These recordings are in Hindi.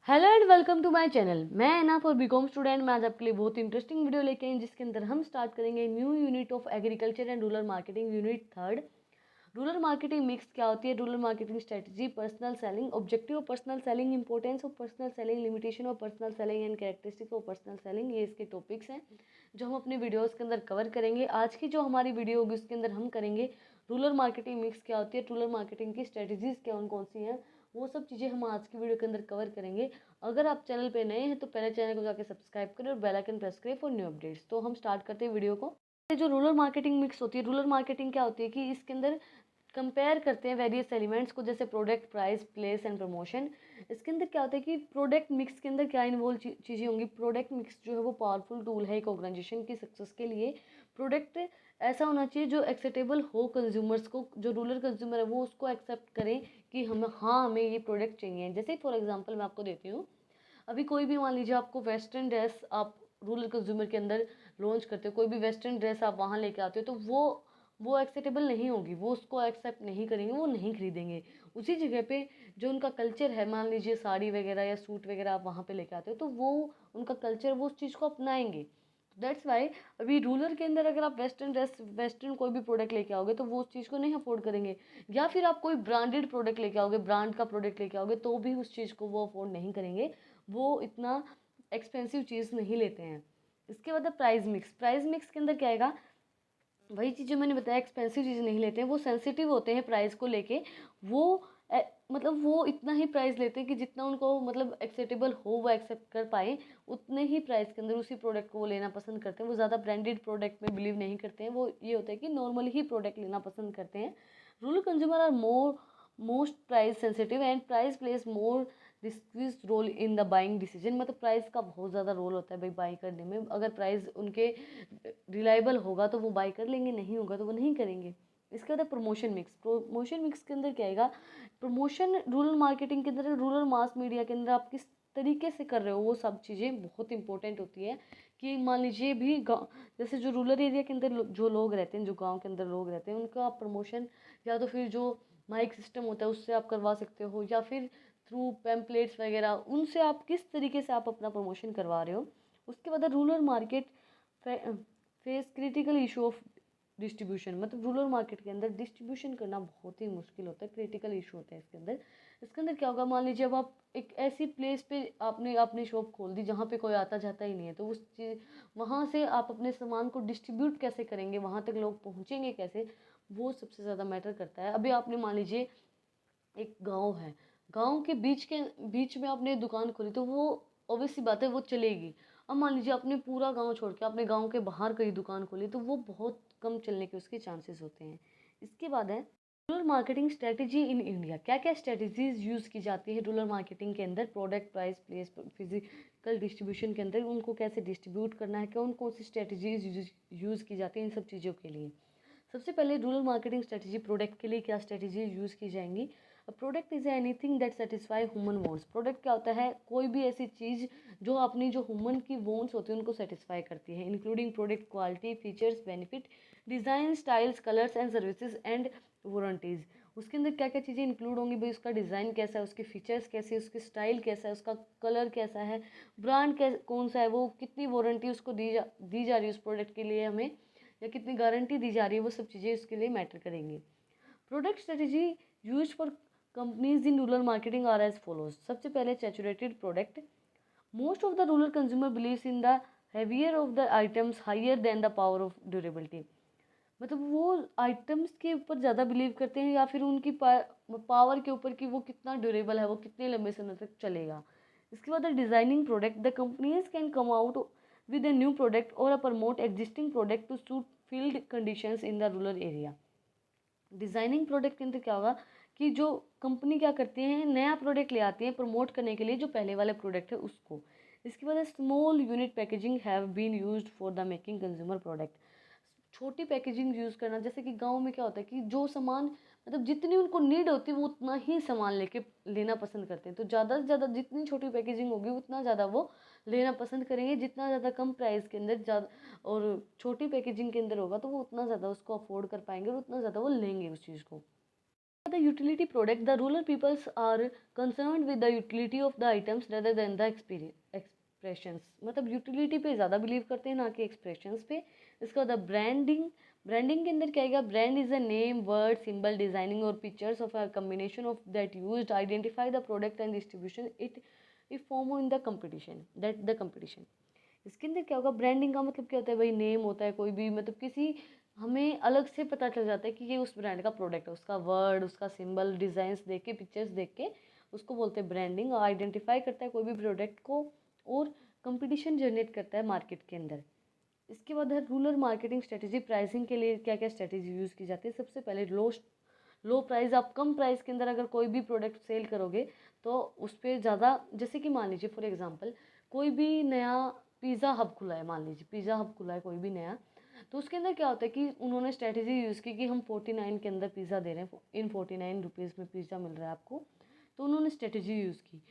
Hello and welcome to my channel. मैं एना फॉर बीकॉम स्टूडेंट। मैं आज आपके लिए बहुत इंटरेस्टिंग वीडियो लेके आई जिसके अंदर हम स्टार्ट करेंगे new unit of agriculture and rural marketing unit third. Rural marketing mix क्या होती है, rural marketing strategy, personal selling, objective of personal selling, importance of personal selling, limitation of personal selling and characteristics of personal selling. ये इसके टॉपिक्स हैं जो हम अपने वीडियोस के अंदर कवर करेंगे। आज की जो हमारी वीडियो होगी उसके अंदर हम करेंगे रूरल मार्केटिंग मिक्स क्या होती है, रूरल मार्केटिंग की स्ट्रेटजीज कौन कौन सी हैं, वो सब चीज़ें हम आज की वीडियो के अंदर कवर करेंगे। अगर आप चैनल पे नए हैं तो पहले चैनल को जाकर सब्सक्राइब करें और बेल आइकन प्रेस करें फॉर न्यू अपडेट्स। तो हम स्टार्ट करते हैं वीडियो को। जो रूरल मार्केटिंग मिक्स होती है, रूरल मार्केटिंग क्या होती है कि इसके अंदर कंपेयर करते हैं वेरियस एलिमेंट्स को, जैसे product, price, place and promotion. इसके अंदर क्या होता है कि प्रोडक्ट मिक्स के अंदर क्या इन्वॉल्व चीज़ें होंगी। प्रोडक्ट मिक्स जो है वो पावरफुल टूल है एक ऑर्गेनाइजेशन की सक्सेस के लिए। प्रोडक्ट ऐसा होना चाहिए जो एक्सेप्टेबल हो कंज्यूमर्स को, जो रूरल कंज्यूमर है वो उसको एक्सेप्ट करें कि हमें ये प्रोडक्ट चाहिए। जैसे फॉर एग्जांपल मैं आपको देती हूँ, अभी कोई भी मान लीजिए आपको वेस्टर्न ड्रेस आप रूरल कंज्यूमर के अंदर लॉन्च करते हो, कोई भी वेस्टर्न ड्रेस आप वहाँ लेके आते हो तो वो एक्सेप्टेबल नहीं होगी, वो उसको एक्सेप्ट नहीं करेंगे, वो नहीं खरीदेंगे। उसी जगह पे जो उनका कल्चर है, मान लीजिए साड़ी वगैरह या सूट वगैरह आप वहाँ पे लेके आते हो तो वो उनका कल्चर, वो उस चीज़ को अपनाएंगे। दैट्स वाई अभी रूरल के अंदर अगर आप वेस्टर्न ड्रेस, वेस्टर्न कोई भी प्रोडक्ट लेके आओगे तो वो उस चीज़ को नहीं अफोर्ड करेंगे। या फिर आप कोई ब्रांडेड प्रोडक्ट लेके आओगे, ब्रांड का प्रोडक्ट लेके आओगे तो भी उस चीज़ को वो अफोर्ड नहीं करेंगे, वो इतना एक्सपेंसिव चीज़ नहीं लेते हैं। इसके बाद प्राइस मिक्स। प्राइस मिक्स के अंदर क्या आएगा, वही चीज़ जो मैंने बताया, एक्सपेंसिव चीज़ नहीं लेते हैं, वो सेंसिटिव होते हैं प्राइस को लेके। वो मतलब वो इतना ही प्राइस लेते हैं कि जितना उनको मतलब एक्सेप्टेबल हो, वो एक्सेप्ट कर पाए, उतने ही प्राइस के अंदर उसी प्रोडक्ट को वो लेना पसंद करते हैं। वो ज़्यादा ब्रांडेड प्रोडक्ट में बिलीव नहीं करते हैं, वो ये होता है कि नॉर्मली ही प्रोडक्ट लेना पसंद करते हैं। Rural consumer are most price sensitive and price place more decrease role in the buying decision. मतलब प्राइस का बहुत ज़्यादा रोल होता है भाई बाई करने में। अगर प्राइस उनके रिलायबल होगा तो वो बाई कर लेंगे, नहीं होगा तो वो नहीं करेंगे। इसके बाद प्रमोशन मिक्स। प्रमोशन मिक्स के अंदर क्या आएगा, प्रमोशन रूरल मार्केटिंग के अंदर, रूरल मास मीडिया के अंदर आप किस तरीके से कर रहे हो, वो सब चीज़ें बहुत इंपॉर्टेंट होती है। कि मान लीजिए भी गाँव, जैसे जो रूरल एरिया के अंदर जो लोग रहते हैं, जो गाँव के अंदर लोग रहते हैं, उनका आप प्रमोशन या तो फिर जो माइक सिस्टम होता है उससे आप करवा सकते हो, या फिर थ्रू पैम्पलेट्स वगैरह, उनसे आप किस तरीके से आप अपना प्रमोशन करवा रहे हो। उसके बाद rural market face critical issue of distribution. मतलब रूरल मार्केट के अंदर डिस्ट्रीब्यूशन करना बहुत ही मुश्किल होता है, क्रिटिकल इशू होता है इसके अंदर। इसके अंदर क्या होगा, मान लीजिए अब आप एक ऐसी प्लेस पे आपने अपनी शॉप खोल दी जहाँ पे कोई आता जाता ही नहीं है, तो उस चीज़ वहाँ से आप अपने सामान को डिस्ट्रीब्यूट कैसे करेंगे, वहाँ तक लोग पहुँचेंगे कैसे, वो सबसे ज़्यादा मैटर करता है। अभी आपने मान लीजिए एक गांव है, गांव के बीच में आपने दुकान खोली तो वो ऑब्वियस सी बात है वो चलेगी। अब मान लीजिए आपने पूरा गांव छोड़ के अपने गांव के बाहर कहीं दुकान खोली तो वो बहुत कम चलने के उसके चांसेस होते हैं। इसके बाद है rural marketing strategy in India. क्या क्या स्ट्रेटजीज यूज़ की जाती है रूरल मार्केटिंग के अंदर, product, price, place, physical distribution के अंदर उनको कैसे डिस्ट्रीब्यूट करना है, कौन कौन सी स्ट्रेटजीज यूज़ की जाती है इन सब चीज़ों के लिए। सबसे पहले रूरल मार्केटिंग स्ट्रेटजी, प्रोडक्ट के लिए क्या स्ट्रेटजी यूज़ की जाएंगी। Product is anything that satisfy human wants. Product क्या होता है, कोई भी ऐसी चीज़ जो अपनी जो ह्यूमन की वांट्स होती है उनको सेटिस्फाई करती है, including product quality, features, benefit, design, styles, colours and services and warranties. उसके अंदर क्या क्या चीज़ें इंक्लूड होंगी भाई, उसका डिज़ाइन कैसा है, उसके फीचर्स कैसे, उसके स्टाइल कैसा है, उसका कलर कैसा है, ब्रांड कौन सा है, वो कितनी वारंटी उसको दी जा रही है उस प्रोडक्ट के लिए हमें, या कितनी गारंटी दी जा रही है, वो सब चीज़ें इसके लिए मैटर करेंगी। Product strategy use for companies in rural marketing are as follows. सबसे पहले saturated product. Most of the rural consumer believes in the heavier of the items higher than the power of durability. मतलब वो आइटम्स के ऊपर ज़्यादा बिलीव करते हैं या फिर उनकी पावर के ऊपर कि वो कितना ड्यूरेबल है, वो कितने लंबे समय तक चलेगा। इसके बाद designing product. The companies can come out with a new product और promote existing product to suit field conditions in the rural area. Designing product के अंदर क्या होगा कि जो कंपनी क्या करती है, नया प्रोडक्ट ले आती है प्रमोट करने के लिए जो पहले वाले प्रोडक्ट है उसको। इसके बाद small unit packaging have been used for the making consumer product. छोटी पैकेजिंग यूज़ करना, जैसे कि गांव में क्या होता है कि जो सामान मतलब जितनी उनको नीड होती है वो उतना ही सामान लेना पसंद करते हैं, तो ज़्यादा से ज़्यादा जितनी छोटी पैकेजिंग होगी उतना ज़्यादा वो लेना पसंद करेंगे। जितना ज़्यादा कम प्राइस के अंदर ज़्यादा और छोटी पैकेजिंग के अंदर होगा तो वो उतना ज़्यादा उसको अफोर्ड कर पाएंगे और उतना ज़्यादा वो लेंगे उस चीज़ को। The utility product, the rural peoples are concerned with the utility of the items rather than the expressions. मतलब यूटिलिटी पे ज़्यादा बिलीव करते हैं ना कि एक्सप्रेशंस पे. इसका बाद ब्रांडिंग. ब्रांडिंग के अंदर क्या आएगा? Brand is a name, word, symbol, designing और pictures of a combination of that used identify the product and distribution it form in the competition that the competition. इसके अंदर क्या होगा? ब्रांडिंग का मतलब क्या होता है भाई? नेम होता है कोई भी, मतलब किसी हमें अलग से पता चल जाता है कि ये उस ब्रांड का प्रोडक्ट है. उसका वर्ड, उसका सिंबल, डिज़ाइंस देख के, पिक्चर्स देख के उसको बोलते हैं ब्रांडिंग. आइडेंटिफाई करता है कोई भी प्रोडक्ट को और कंपटीशन जनरेट करता है मार्केट के अंदर. इसके बाद है रूरल मार्केटिंग स्ट्रेटेजी. प्राइसिंग के लिए क्या क्या स्ट्रेटेजी यूज़ की जाती है? सबसे पहले लो प्राइस. आप कम प्राइस के अंदर अगर कोई भी प्रोडक्ट सेल करोगे तो उस पर ज़्यादा, जैसे कि मान लीजिए फॉर एग्जांपल कोई भी नया पिज़्ज़ा हब खुला है, मान लीजिए पिज़्ज़ा हब खुला है कोई भी नया, तो उसके अंदर क्या होता है कि उन्होंने स्ट्रेटेजी यूज़ की कि हम 49 के अंदर पिज़्ज़ा दे रहे हैं, इन 49 रुपीज़ में पिज़्ज़ा मिल रहा है आपको. तो उन्होंने स्ट्रेटेजी यूज़ की,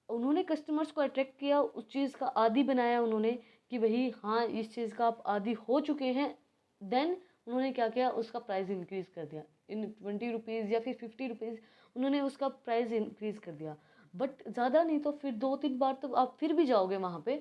उन्होंने कस्टमर्स को अट्रैक्ट किया, उस चीज़ का आदी बनाया उन्होंने कि भाई हाँ इस चीज़ का आप आदी हो चुके हैं. देन उन्होंने क्या किया? उसका प्राइस इंक्रीज़ कर दिया इन 20 रुपीज़ या फिर 50 रुपीज़. उन्होंने उसका प्राइस इंक्रीज़ कर दिया, बट ज़्यादा नहीं. तो फिर 2-3 बार तो आप फिर भी जाओगे वहाँ पे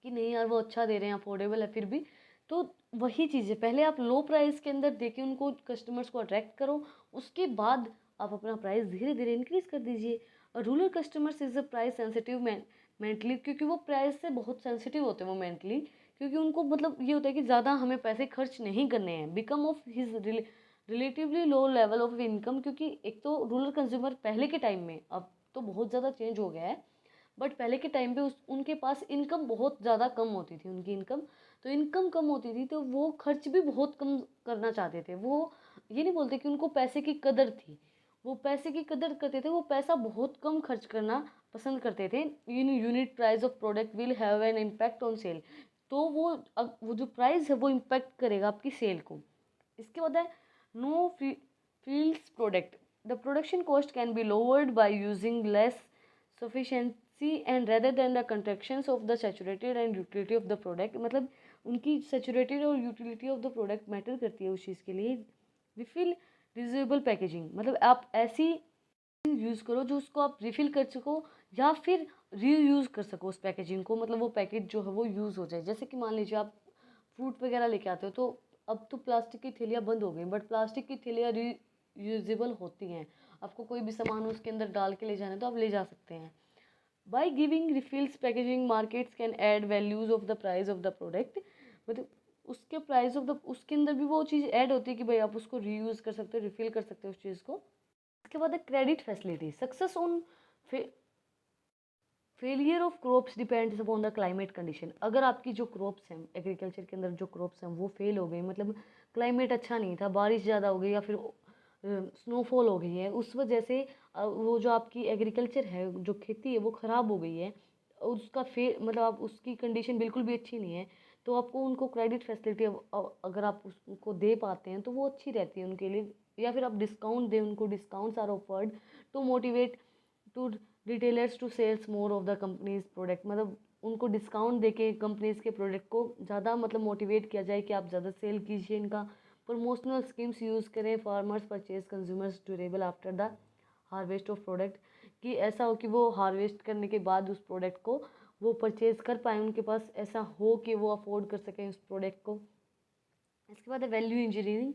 कि नहीं यार वो अच्छा दे रहे हैं, अफोर्डेबल है फिर भी. तो वही चीज़ है, पहले आप लो प्राइस के अंदर देके उनको कस्टमर्स को अट्रैक्ट करो, उसके बाद आप अपना प्राइस धीरे धीरे इंक्रीज़ कर दीजिए. और rural customers is a price sensitive mentally, क्योंकि वो प्राइस से बहुत सेंसिटिव होते हैं वो मेंटली, क्योंकि उनको मतलब ये होता है कि ज़्यादा हमें पैसे खर्च नहीं करने हैं. Become of his relatively low level of income, क्योंकि एक तो रूरल कंज्यूमर पहले के टाइम में, अब तो बहुत ज़्यादा चेंज हो गया है, बट पहले के टाइम पे उनके पास इनकम बहुत ज़्यादा कम होती थी, उनकी इनकम. तो इनकम कम होती थी तो वो खर्च भी बहुत कम करना चाहते थे. वो ये नहीं बोलते कि उनको पैसे की कदर थी, वो पैसे की कदर करते थे, वो पैसा बहुत कम खर्च करना पसंद करते थे. In unit price of product will have an impact on sale. तो वो जो प्राइस है वो इम्पैक्ट करेगा आपकी सेल को. इसके बाद है no fields product. The production cost can be lowered by using less sufficiency and rather than the contractions of the saturated and utility of the product. मतलब उनकी सैचुरेटेड और utility of the product matter करती है उस चीज़ के लिए. रिफिल रियूजेबल पैकेजिंग, मतलब आप ऐसी यूज़ करो जो उसको आप रिफ़िल कर सको या फिर रीयूज़ कर सको उस पैकेजिंग को. मतलब वो पैकेज जो है वो यूज़ हो जाए. जैसे कि मान लीजिए आप फ्रूट वगैरह लेके आते हो, तो अब तो प्लास्टिक की थैलियाँ बंद हो गई, बट प्लास्टिक की थैलियाँ रीयूजेबल होती हैं. आपको कोई भी सामान उसके अंदर डाल के ले जाना है तो आप ले जा सकते हैं. By giving refills packaging, markets can add values of the price of the product. मतलब उसके प्राइस ऑफ द, उसके अंदर भी वो चीज़ ऐड होती है कि भाई आप उसको रीयूज़ कर सकते हो, रिफिल कर सकते हो उस चीज़ को. इसके बाद है credit facility. Success on failure of crops depends upon the climate condition. अगर आपकी जो क्रॉप्स हैं एग्रीकल्चर के अंदर, जो क्रॉप्स हैं वो फेल हो गई, मतलब क्लाइमेट अच्छा नहीं था, बारिश ज़्यादा हो गई या फिर स्नोफॉल हो गई है, उस वजह से वो जो आपकी एग्रीकल्चर है, जो खेती है वो ख़राब हो गई है, उसका मतलब आप उसकी कंडीशन बिल्कुल भी अच्छी नहीं है, तो आपको उनको क्रेडिट फैसिलिटी अगर आप उसको दे पाते हैं तो वो अच्छी रहती है उनके लिए. या फिर आप डिस्काउंट दें उनको. Discounts are offered to motivate to retailers to sales more of the companies product. मतलब उनको डिस्काउंट देके कंपनीज के प्रोडक्ट को ज़्यादा मतलब मोटिवेट किया जाए कि आप ज़्यादा सेल कीजिए इनका. प्रमोशनल स्कीम्स यूज़ करें. Farmers purchase consumers durable after the harvest of product, कि ऐसा हो कि वो हार्वेस्ट करने के बाद उस प्रोडक्ट को वो परचेज कर पाएँ, उनके पास ऐसा हो कि वो अफोर्ड कर सकें उस प्रोडक्ट को. इसके बाद है value engineering.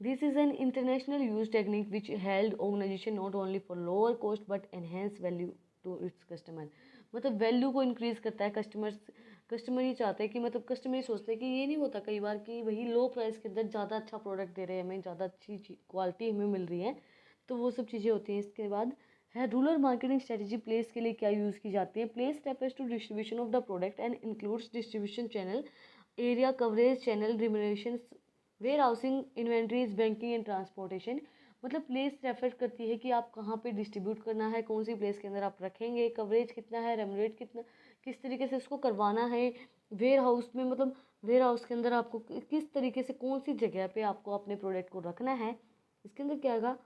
This is an international use technique which held organization not only for lower cost but enhance value to its customer. मतलब वैल्यू को इंक्रीज़ करता है. कस्टमर ये चाहते हैं कि, मतलब कस्टमर ये सोचते हैं कि ये नहीं होता कई बार कि वही लो प्राइस के अंदर ज़्यादा अच्छा प्रोडक्ट दे रहे हैं हमें, ज़्यादा अच्छी क्वालिटी हमें मिल रही है, तो वो सब चीज़ें होती हैं. इसके बाद है रूरल मार्केटिंग स्ट्रेटजी. प्लेस के लिए क्या यूज़ की जाती है? Place refers to distribution of the product and includes distribution channel, area coverage, channel remuneration, warehousing, inventories, banking and transportation. मतलब प्लेस रेफर करती है कि आप कहाँ पे डिस्ट्रीब्यूट करना है, कौन सी प्लेस के अंदर आप रखेंगे, कवरेज कितना है, रेमुनेट कितना, किस तरीके से उसको करवाना है. वेयर हाउस में, मतलब वेयर हाउस के अंदर आपको किस तरीके से, कौन सी जगह पे आपको अपने प्रोडक्ट को रखना है. इसके अंदर क्या आएगा?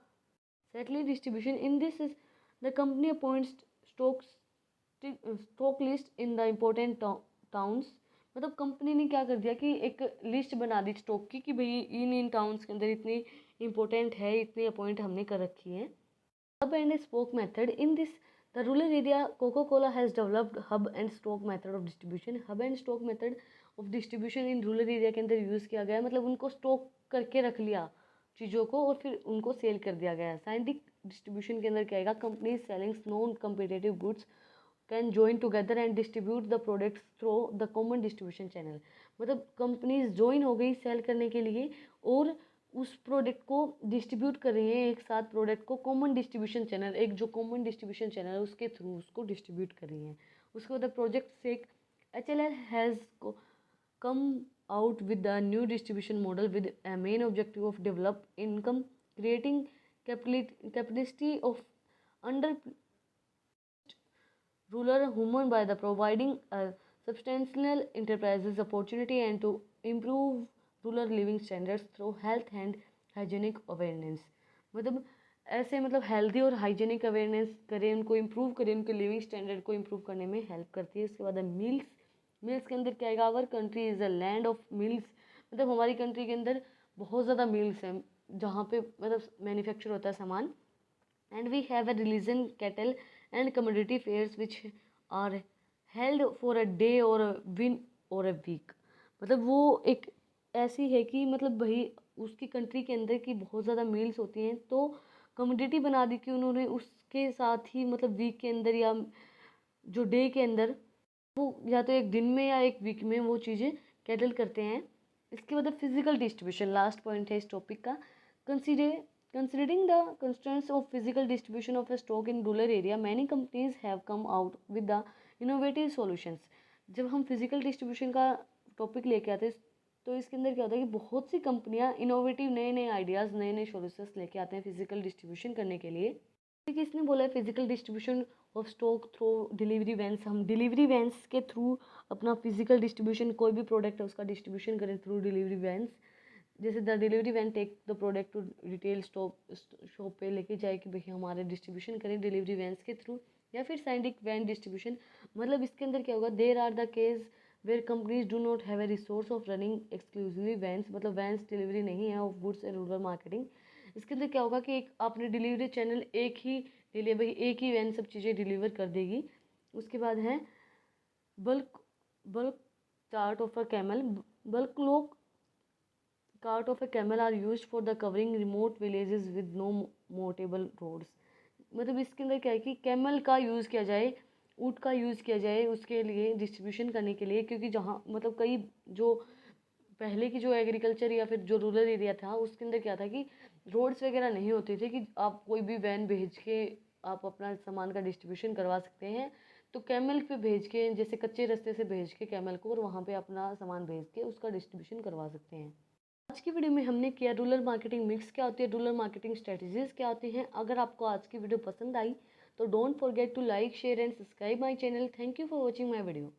सेटली distribution. In this is the company appoints stock list in the important towns. मतलब कंपनी ने क्या कर दिया कि एक लिस्ट बना दी स्टॉक की कि भाई इन टाउन्स के अंदर इतनी इम्पोर्टेंट है, इतनी पॉइंट हमने कर रखी है। Hub and spoke method in this the rural area Coca Cola has developed hub and stoke method of distribution. Hub and stoke method of distribution in rural area के अंदर यूज़ किया गया है, मतलब उनको स्टॉक करके रख लिया चीज़ों को और फिर उनको सेल कर दिया गया है। साइंटिफिक डिस्ट्रीब्यूशन के अंदर क्या आएगा, companies selling non competitive goods can join together and distribute the products through the common distribution channel. मतलब कंपनीज ज्वाइन हो गई सेल करने के लिए और उस प्रोडक्ट को डिस्ट्रीब्यूट कर रही हैं एक साथ, प्रोडक्ट को कॉमन डिस्ट्रीब्यूशन चैनल, एक जो कॉमन डिस्ट्रीब्यूशन चैनल है उसके थ्रू उसको डिस्ट्रीब्यूट कर रही हैं। उसके बाद प्रोजेक्ट से HLL has come out with the new distribution model with a main objective of develop income, creating capacity of under rural women by the providing a substantial enterprises opportunity and to improve rural living standards through health and hygienic awareness। मतलब ऐसे मतलब हेल्दी और हाइजीनिक अवेयरनेस करें, उनको इम्प्रूव करें, उनके लिविंग स्टैंडर्ड को इम्प्रूव करने में हेल्प करती है। इसके बाद मिल्स, मिल्स के अंदर क्या आएगा, our country is a land of mills. मतलब हमारी कंट्री के अंदर बहुत ज़्यादा मिल्स हैं जहाँ पे मतलब मैन्युफैक्चर होता है सामान। And we have a religion cattle and commodity fairs which are held for a day or a win और अ वीक। मतलब वो एक ऐसी है कि मतलब भाई उसकी कंट्री के अंदर की बहुत ज़्यादा मील्स होती हैं, तो कमोडिटी बना दी कि उन्होंने उसके साथ ही मतलब वीक के अंदर या जो डे के अंदर वो या तो एक दिन में या एक वीक में वो चीज़ें कैटल करते हैं। इसके बाद फिजिकल डिस्ट्रीब्यूशन लास्ट पॉइंट है इस टॉपिक का। Considering the constraints of physical distribution of a stock in rural area many companies have come out with the innovative solutions. जब हम फिजिकल डिस्ट्रीब्यूशन का टॉपिक लेके आते हैं तो इसके अंदर क्या होता है कि बहुत सी कंपनियां इनोवेटिव नए नए आइडियाज़, नए नए सॉल्यूशंस लेके आते हैं फिजिकल डिस्ट्रीब्यूशन करने के लिए। किसने बोला है physical distribution of stock through delivery vans. हम डिलीवरी वैन्स के थ्रू अपना फिजिकल डिस्ट्रीब्यूशन, कोई भी प्रोडक्ट है उसका डिस्ट्रीब्यूशन करें थ्रू डिलीवरी वैन्स। जैसे the delivery van take the product to retail shop पे लेके जाए कि भैया हमारे डिस्ट्रीब्यूशन करें डिलीवरी वैन्स के थ्रू। या फिर साइंटिफिक वैन डिस्ट्रीब्यूशन, मतलब इसके अंदर क्या होगा, there are the case where companies do not have a resource of running exclusively vans, मतलब वैन्स डिलीवरी नहीं है of goods and rural marketing. इसके अंदर क्या होगा कि एक आपने डिलीवरी चैनल एक ही ले लिया, भाई एक ही वैन सब चीज़ें डिलीवर कर देगी। उसके बाद है bulk bulk chart of a camel. Bulk लोग cart of a camel are use for the covering remote villages with no motorable roads. मतलब इसके अंदर क्या है कि कैमल का यूज़ किया जाए, ऊँट का यूज़ किया जाए उसके लिए डिस्ट्रीब्यूशन करने के लिए, क्योंकि जहाँ मतलब कई जो पहले की जो एग्रीकल्चर या फिर जो रूरल एरिया था उसके अंदर क्या था कि रोड्स वगैरह नहीं होते थे कि आप कोई भी वैन भेज के आप अपना सामान का डिस्ट्रीब्यूशन करवा सकते हैं। तो कैमल पे भेज के, जैसे कच्चे रास्ते से भेज के कैमल को, और वहाँ पे अपना सामान भेज के उसका डिस्ट्रीब्यूशन करवा सकते हैं। आज की वीडियो में हमने किया रूरल मार्केटिंग मिक्स क्या होती है, रूरल मार्केटिंग स्ट्रेटजीज क्या होती हैं। अगर आपको आज की वीडियो पसंद आई तो don't forget to like share and subscribe my channel. Thank you for watching my video.